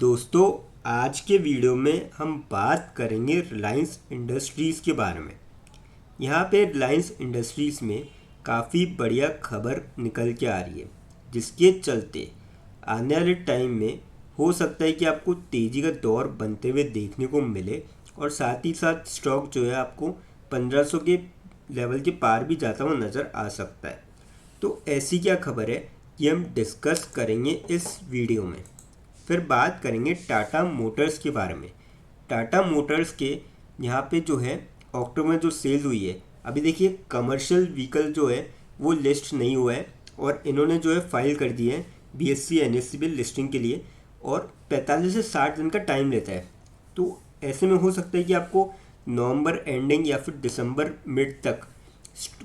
दोस्तों, आज के वीडियो में हम बात करेंगे रिलायंस इंडस्ट्रीज़ के बारे में। यहाँ पे रिलायंस इंडस्ट्रीज़ में काफ़ी बढ़िया खबर निकल के आ रही है, जिसके चलते आने वाले टाइम में हो सकता है कि आपको तेज़ी का दौर बनते हुए देखने को मिले और साथ ही साथ स्टॉक जो है आपको 1500 के लेवल के पार भी जाता हुआ नज़र आ सकता है। तो ऐसी क्या खबर है कि हम डिस्कस करेंगे इस वीडियो में। फिर बात करेंगे टाटा मोटर्स के बारे में। टाटा मोटर्स के यहाँ पे जो है अक्टूबर में जो सेल हुई है, अभी देखिए कमर्शियल व्हीकल जो है वो लिस्ट नहीं हुआ है और इन्होंने जो है फाइल कर दी है BSE NSE पे लिस्टिंग के लिए और 45 से 60 दिन का टाइम लेता है। तो ऐसे में हो सकता है कि आपको नवंबर एंडिंग या फिर दिसंबर मिड तक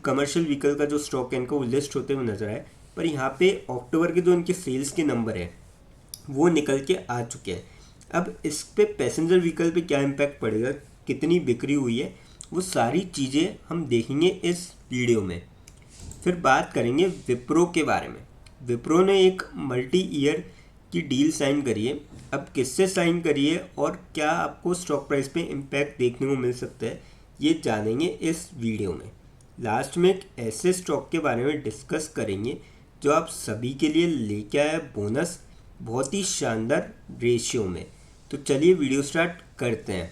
कमर्शियल व्हीकल का जो स्टॉक है इनका वो लिस्ट होते हुए नजर आए। पर यहाँ पे अक्टूबर के जो इनके सेल्स के नंबर है वो निकल के आ चुके हैं। अब इस पे पैसेंजर व्हीकल पे क्या इम्पैक्ट पड़ेगा, कितनी बिक्री हुई है, वो सारी चीज़ें हम देखेंगे इस वीडियो में। फिर बात करेंगे विप्रो के बारे में। विप्रो ने एक मल्टी ईयर की डील साइन करी है। अब किससे साइन करी है और क्या आपको स्टॉक प्राइस पे इम्पैक्ट देखने को मिल सकता है, ये जानेंगे इस वीडियो में। लास्ट में एक ऐसे स्टॉक के बारे में डिस्कस करेंगे जो आप सभी के लिए लेके आया बोनस बहुत ही शानदार रेशियो में। तो चलिए वीडियो स्टार्ट करते हैं।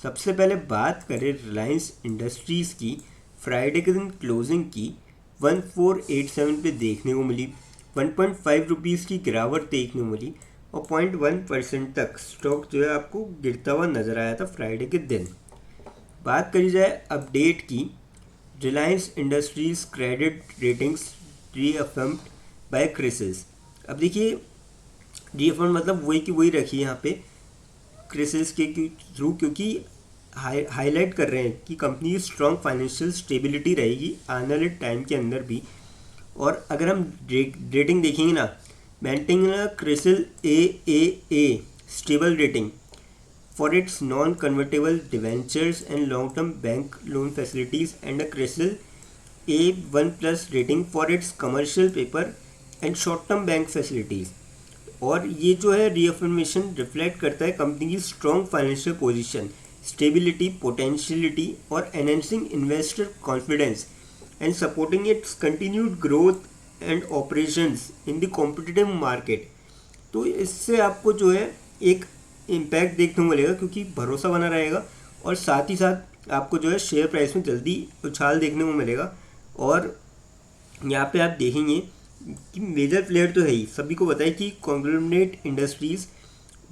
सबसे पहले बात करें रिलायंस इंडस्ट्रीज़ की। फ्राइडे के दिन क्लोजिंग की 1487 पे देखने को मिली, 1.5 रुपीज़ की गिरावट देखने को मिली और 0.1% तक स्टॉक जो है आपको गिरता हुआ नज़र आया था फ्राइडे के दिन। बात करी जाए अपडेट की, Reliance industries credit ratings reaffirmed by CRISIL. अब देखिए रीअफर्म मतलब वही की वही रखी है यहाँ पे क्रिसिल्स के थ्रू, क्योंकि हाईलाइट कर रहे हैं कि कंपनी की स्ट्रॉन्ग फाइनेंशियल स्टेबिलिटी रहेगी आने वाले टाइम के अंदर भी। और अगर हम रेटिंग देखेंगे ना, maintain CRISIL AAA stable rating for its non convertible debentures and long term bank loan facilities and a CRISIL A1+ rating for its commercial paper and short term bank facilities. और ये जो है रीअफर्मेशन रिफ्लेक्ट करता है कंपनी की strong financial position, stability, potentiality और enhancing investor confidence and supporting its continued growth and operations in the competitive market. तो इससे आपको जो है एक इम्पैक्ट देखने को मिलेगा क्योंकि भरोसा बना रहेगा और साथ ही साथ आपको जो है शेयर प्राइस में जल्दी उछाल देखने को मिलेगा। और यहाँ पे आप देखेंगे कि मेजर प्लेयर तो है ही, सभी को पता है कि कॉन्ग्लोमरेट इंडस्ट्रीज़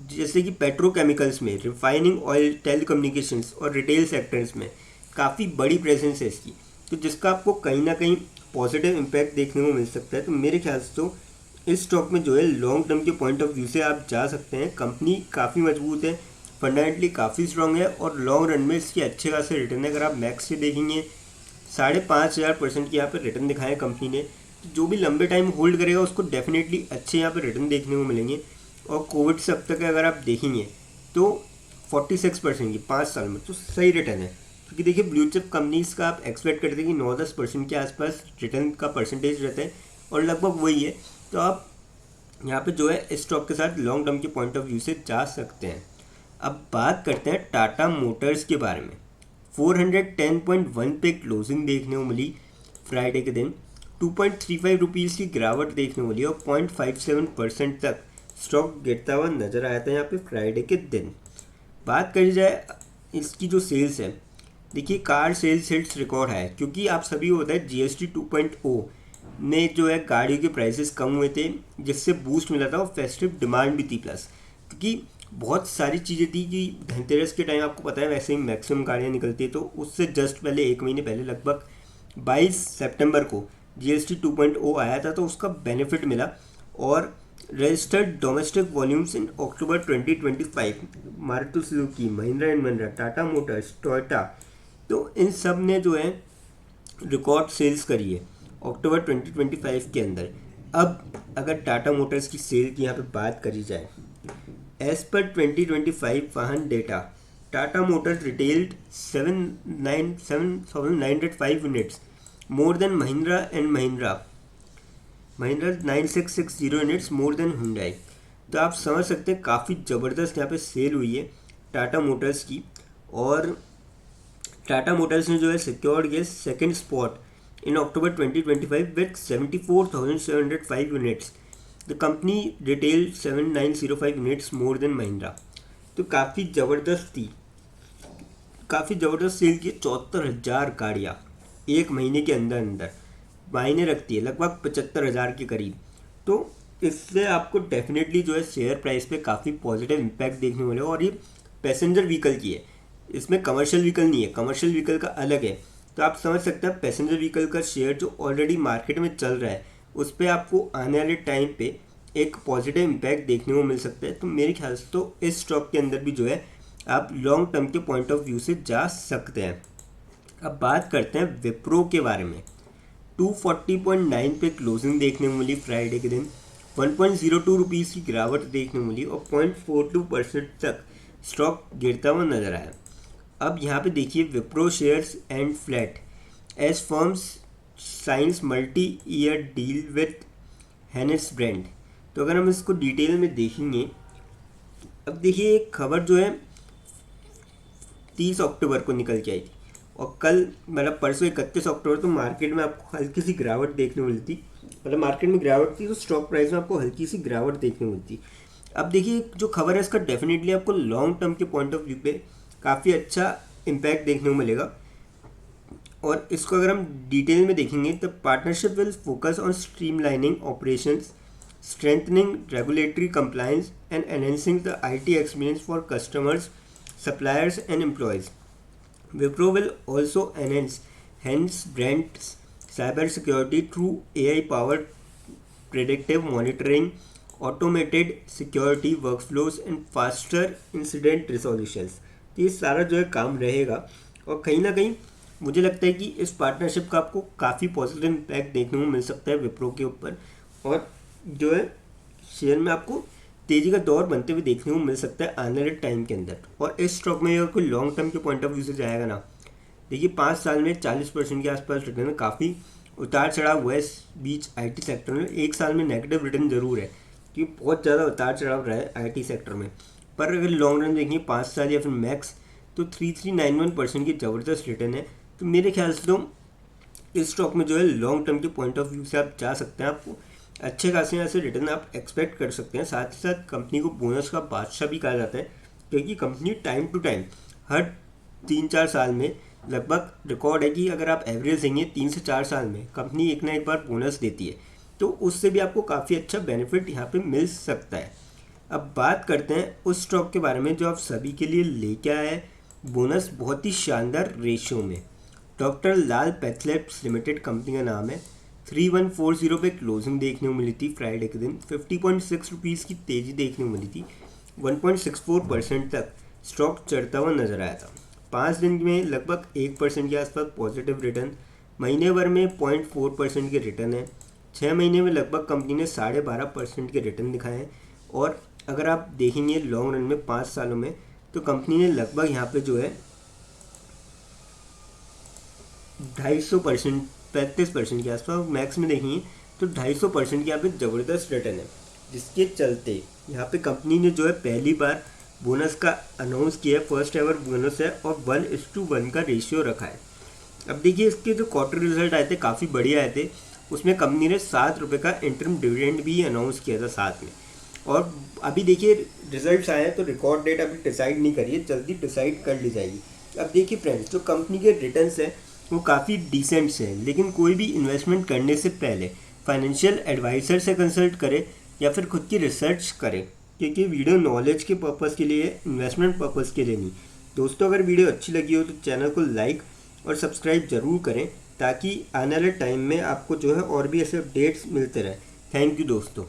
जैसे कि पेट्रोकेमिकल्स में, रिफाइनिंग ऑयल, टेलीकम्युनिकेशंस और रिटेल सेक्टर्स में काफ़ी बड़ी प्रेजेंस है इसकी, तो जिसका आपको कहीं ना कहीं पॉजिटिव इम्पैक्ट देखने को मिल सकता है। तो मेरे ख्याल से तो इस स्टॉक में जो है लॉन्ग टर्म के पॉइंट ऑफ व्यू से आप जा सकते हैं। कंपनी काफ़ी मजबूत है, फंडामेंटली काफ़ी स्ट्रॉन्ग है और लॉन्ग रन में इसके अच्छे खासे रिटर्न है। अगर आप मैक्स से देखेंगे 5,500% की यहाँ पर रिटर्न दिखाए कंपनी ने, जो भी लंबे टाइम होल्ड करेगा उसको डेफिनेटली अच्छे यहाँ पे रिटर्न देखने को मिलेंगे। और कोविड से अब तक अगर आप देखेंगे तो 46% की 5 साल में, तो सही रिटर्न है। क्योंकि देखिए ब्लू चिप कंपनीज़ का आप एक्सपेक्ट करते हैं कि 9-10% के आसपास रिटर्न का परसेंटेज रहता है और लगभग वही है। तो आप यहाँ पे जो है इस स्टॉक के साथ लॉन्ग टर्म के पॉइंट ऑफ व्यू से जा सकते हैं। अब बात करते हैं टाटा मोटर्स के बारे में। 410.1 पे क्लोजिंग देखने को मिली फ्राइडे के दिन, 2.35 रुपीज़ की गिरावट देखने को मिली और 0.57% तक स्टॉक गिरता हुआ नजर आया था यहाँ पे फ्राइडे के दिन। बात करी जाए इसकी जो सेल्स है, देखिए कार सेल्स हिट्स रिकॉर्ड है क्योंकि आप सभी को पता है GST 2.0 में जो है गाड़ियों के प्राइसेस कम हुए थे, जिससे बूस्ट मिला था और फेस्टिव डिमांड भी थी प्लस, क्योंकि बहुत सारी चीज़ें थी कि धनतेरस के टाइम आपको पता है वैसे ही मैक्सिमम गाड़ियाँ निकलती है। तो उससे जस्ट पहले 1 महीने पहले लगभग 22 सितंबर को GST 2.0 आया था, तो उसका बेनिफिट मिला। और registered domestic volumes in October 2025 Maruti Suzuki, Mahindra and Mahindra, Tata Motors, Toyota, तो इन सब ने जो है रिकॉर्ड सेल्स करी है अक्टूबर 2025 के अंदर। अब अगर टाटा मोटर्स की सेल की यहाँ पे बात करी जाए, एज पर 2025 Vahan data, Tata motors retailed 7,905 units more than Mahindra and Mahindra 9660 units more than Hyundai. तो आप समझ सकते हैं काफ़ी ज़बरदस्त यहाँ पे सेल हुई है टाटा मोटर्स की। और टाटा मोटर्स ने जो है सिक्योर्ड किया second spot in October 2025 with 74,705 units. The company retail 7,905 units more than Mahindra. तो काफ़ी ज़बरदस्त सेल की 74,000 गाड़ियाँ एक महीने के अंदर अंदर मायने रखती है, लगभग 75,000 के करीब। तो इससे आपको डेफिनेटली जो है शेयर प्राइस पे काफ़ी पॉजिटिव इम्पैक्ट देखने को मिलेगा। और ये पैसेंजर व्हीकल की है, इसमें कमर्शियल व्हीकल नहीं है, कमर्शियल व्हीकल का अलग है। तो आप समझ सकते हैं पैसेंजर व्हीकल का शेयर जो ऑलरेडी मार्केट में चल रहा है उस पर आपको आने वाले टाइम पे एक पॉजिटिव इम्पैक्ट देखने को मिल सकता है। तो मेरे ख्याल से तो इस स्टॉक के अंदर भी जो है आप लॉन्ग टर्म के पॉइंट ऑफ व्यू से जा सकते हैं। अब बात करते हैं विप्रो के बारे में। 240.9 पे क्लोजिंग देखने को मिली फ्राइडे के दिन। 1.02 रुपीज़ की गिरावट देखने को मिली और 0.42% तक स्टॉक गिरता हुआ नजर आया। अब यहाँ पे देखिए Wipro shares end flat as firms signs multi year deal with Hanes brand. तो अगर हम इसको डिटेल में देखेंगे, अब देखिए एक खबर जो है 30 अक्टूबर को निकल के आई थी और कल मतलब परसों 31 अक्टूबर तो मार्केट में आपको हल्की सी गिरावट देखने को मिलती। मतलब मार्केट में गिरावट थी तो स्टॉक प्राइस में आपको हल्की सी गिरावट देखने को मिलती। अब देखिए जो खबर है इसका डेफिनेटली आपको लॉन्ग टर्म के पॉइंट ऑफ व्यू पे काफ़ी अच्छा इम्पैक्ट देखने को मिलेगा। और इसको अगर हम डिटेल में देखेंगे तो partnership will focus on streamlining operations, strengthening regulatory compliance and enhancing the IT experience for customers, suppliers and employees. Wipro will also enhance brand's cybersecurity through AI-powered predictive monitoring, automated security workflows and faster incident resolutions. तो ये सारा जो है काम रहेगा और कहीं ना कहीं मुझे लगता है कि इस पार्टनरशिप का आपको काफ़ी पॉजिटिव इम्पैक्ट देखने को मिल सकता है विप्रो के ऊपर। और जो है शेयर में आपको तेज़ी का दौर बनते हुए देखने को मिल सकता है आने वाले टाइम के अंदर। और इस स्टॉक में अगर कोई लॉन्ग टर्म के पॉइंट ऑफ व्यू से जाएगा ना, देखिए 5 साल में 40% के आसपास रिटर्न है। काफ़ी उतार चढ़ाव हुआ है इस बीच IT सेक्टर में। 1 साल में नेगेटिव रिटर्न जरूर है क्योंकि बहुत ज़्यादा उतार चढ़ाव रहा है IT सेक्टर में, पर अगर लॉन्ग रन देखेंगे 5 साल या फिर मैक्स तो 3391% की ज़बरदस्त रिटर्न है। तो मेरे ख्याल से तो इस स्टॉक में जो है लॉन्ग टर्म के पॉइंट ऑफ व्यू से आप जा सकते हैं, आपको अच्छे खासे यहाँ से रिटर्न आप एक्सपेक्ट कर सकते हैं। साथ ही साथ कंपनी को बोनस का बादशाह भी कहा जाता है क्योंकि कंपनी टाइम टू टाइम हर 3-4 साल में लगभग रिकॉर्ड है कि अगर आप एवरेज देंगे 3 से 4 साल में कंपनी एक ना एक बार बोनस देती है, तो उससे भी आपको काफ़ी अच्छा बेनिफिट यहाँ पे मिल सकता है। अब बात करते हैं उस स्टॉक के बारे में जो आप सभी के लिए लेके आया है बोनस बहुत ही शानदार रेशियो में। डॉक्टर लाल पैथलैब्स लिमिटेड कंपनी का नाम है। 3140 पे क्लोजिंग देखने को मिली थी फ्राइडे के दिन। 50.6 रुपीज़ की तेज़ी देखने को मिली थी। 1.64% तक स्टॉक चढ़ता हुआ नजर आया था। 5 दिन में लगभग 1% के आसपास पॉजिटिव रिटर्न, महीने भर में 0.4% के रिटर्न है। 6 महीने में लगभग कंपनी ने 12.5% के रिटर्न दिखाए हैं। और अगर आप देखेंगे लॉन्ग रन में 5 सालों में तो कंपनी ने लगभग यहाँ पे जो है 250%, 35% के आसपास, मैक्स में देखेंगे तो 250% की यहाँ पे ज़बरदस्त रिटर्न है, जिसके चलते यहाँ पे कंपनी ने जो है पहली बार बोनस का अनाउंस किया है। फर्स्ट एवर बोनस है और 1:1 का रेशियो रखा है। अब देखिए इसके जो क्वार्टर रिजल्ट आए थे काफ़ी बढ़िया आए थे। उसमें कंपनी ने 7 रुपये का इंटरम डिविडेंड भी अनाउंस किया था साथ में। और अभी देखिए रिजल्ट्स आए हैं तो रिकॉर्ड डेट अभी डिसाइड नहीं करी है, जल्दी डिसाइड कर ली जाएगी। अब देखिए फ्रेंड्स, जो कंपनी के रिटर्न्स हैं वो काफ़ी डिसेंट्स हैं, लेकिन कोई भी इन्वेस्टमेंट करने से पहले फाइनेंशियल एडवाइज़र से कंसल्ट करें या फिर खुद की रिसर्च करें, क्योंकि वीडियो नॉलेज के पर्पज़ के लिए, इन्वेस्टमेंट पर्पज़ के लिए नहीं। दोस्तों, अगर वीडियो अच्छी लगी हो तो चैनल को लाइक और सब्सक्राइब ज़रूर करें ताकि आने वाले टाइम में आपको जो है और भी ऐसे अपडेट्स मिलते रहें। थैंक यू दोस्तों।